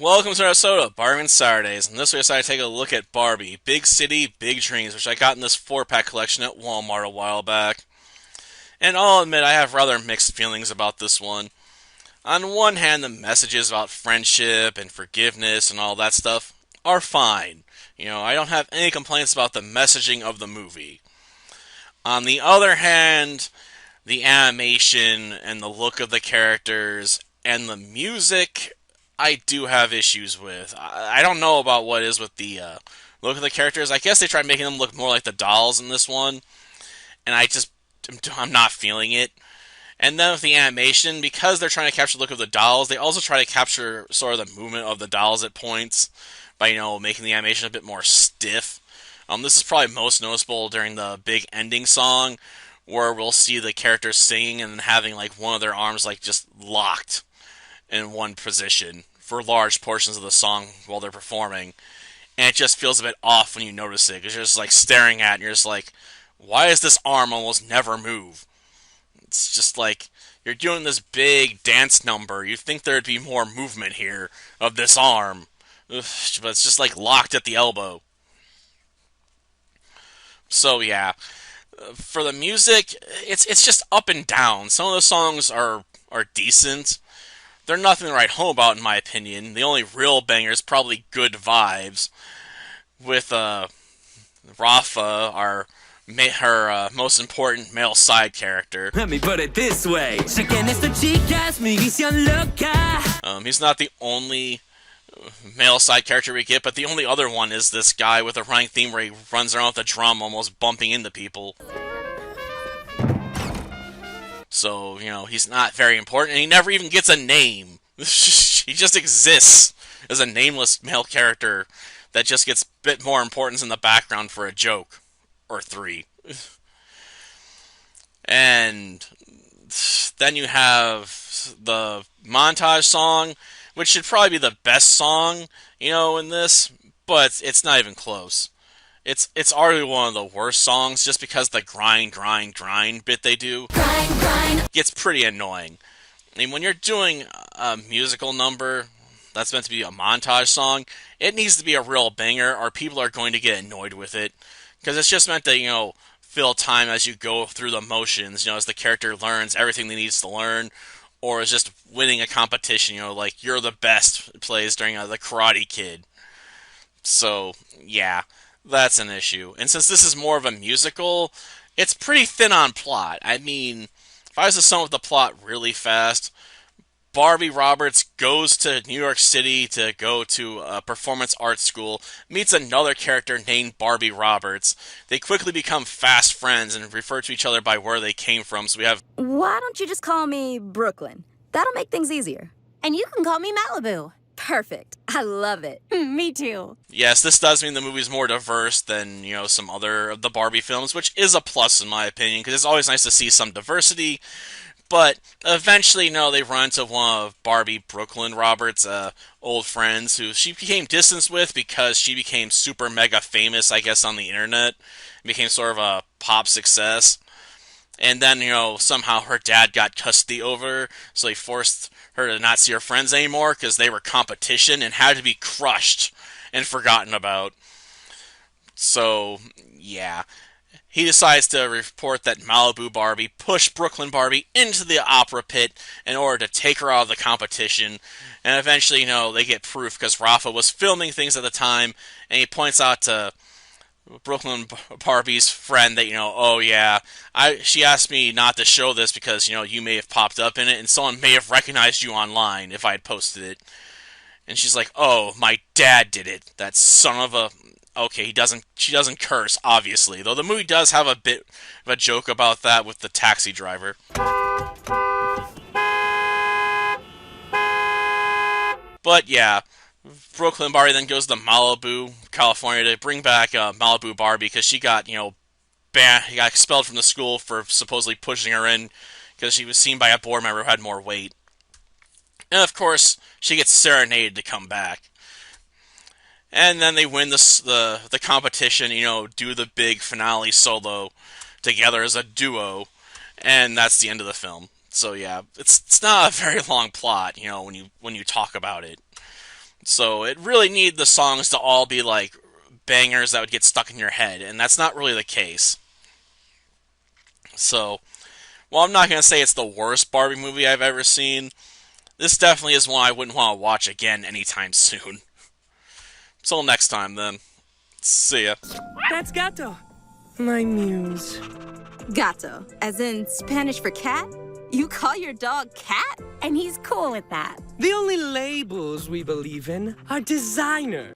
Welcome to our episode of Barbie Saturdays, and this week I decided to take a look at Barbie, Big City, Big Dreams, which I got in this 4-pack collection at Walmart a while back. And I'll admit I have rather mixed feelings about this one. On one hand, the messages about friendship and forgiveness and all that stuff are fine. I don't have any complaints about the messaging of the movie. On the other hand, the animation and the look of the characters and the music I do have issues with. I don't know about what is with the look of the characters. I guess they tried making them look more like the dolls in this one, and I'm not feeling it. And then with the animation, because they're trying to capture the look of the dolls, they also try to capture sort of the movement of the dolls at points by making the animation a bit more stiff. This is probably most noticeable during the big ending song, where we'll see the characters singing and having like one of their arms like just locked in one position for large portions of the song while they're performing. And it just feels a bit off when you notice it, because you're just like staring at it and you're just like, why does this arm almost never move? It's just like, you're doing this big dance number. You'd think there'd be more movement here of this arm. Ugh, but it's just like locked at the elbow. So yeah, for the music, it's just up and down. Some of the songs are decent. They're nothing to write home about, in my opinion. The only real banger is probably Good Vibes, with Rafa, her most important male side character. Let me put it this way. He's not the only male side character we get, but the only other one is this guy with a running theme where he runs around with a drum almost bumping into people. So, he's not very important, and he never even gets a name. He just exists as a nameless male character that just gets a bit more importance in the background for a joke. Or three. And then you have the montage song, which should probably be the best song, in this, but it's not even close. It's arguably one of the worst songs just because the grind bit they do gets pretty annoying. I mean, when you're doing a musical number that's meant to be a montage song, it needs to be a real banger or people are going to get annoyed with it. Because it's just meant to, fill time as you go through the motions, as the character learns everything he needs to learn, or is just winning a competition, like You're the Best plays during the Karate Kid. So, yeah, that's an issue. And since this is more of a musical, it's pretty thin on plot. I mean, if I was to sum up the plot really fast, Barbie Roberts goes to New York City to go to a performance arts school, meets another character named Barbie Roberts. They quickly become fast friends and refer to each other by where they came from, so we have... Why don't you just call me Brooklyn? That'll make things easier. And you can call me Malibu. Perfect. I love it. Me too. Yes, this does mean the movie's more diverse than, some other of the Barbie films, which is a plus in my opinion, because it's always nice to see some diversity. But eventually, they run into one of Barbie Brooklyn Roberts' old friends, who she became distanced with because she became super mega famous, I guess, on the internet. Became sort of a pop success. And then, somehow her dad got custody over her, so he forced her to not see her friends anymore because they were competition and had to be crushed and forgotten about. So, yeah. He decides to report that Malibu Barbie pushed Brooklyn Barbie into the opera pit in order to take her out of the competition. And eventually, they get proof because Rafa was filming things at the time, and he points out to Brooklyn Barbie's friend that, oh yeah, she asked me not to show this because, you may have popped up in it, and someone may have recognized you online if I had posted it. And she's like, oh, my dad did it, that son of a... Okay, she doesn't curse, obviously. Though the movie does have a bit of a joke about that with the taxi driver. But yeah, Brooklyn Barbie then goes to Malibu, California to bring back Malibu Barbie because she got, he got expelled from the school for supposedly pushing her in because she was seen by a board member who had more weight. And of course, she gets serenaded to come back. And then they win the competition, do the big finale solo together as a duo, and that's the end of the film. So yeah, it's not a very long plot, when you talk about it. So it really needed the songs to all be like bangers that would get stuck in your head, and that's not really the case. So, while I'm not going to say it's the worst Barbie movie I've ever seen, this definitely is one I wouldn't want to watch again anytime soon. Till next time, then. See ya. That's Gato, my muse. Gato, as in Spanish for cat? You call your dog cat? And he's cool with that. The only labels we believe in are designer.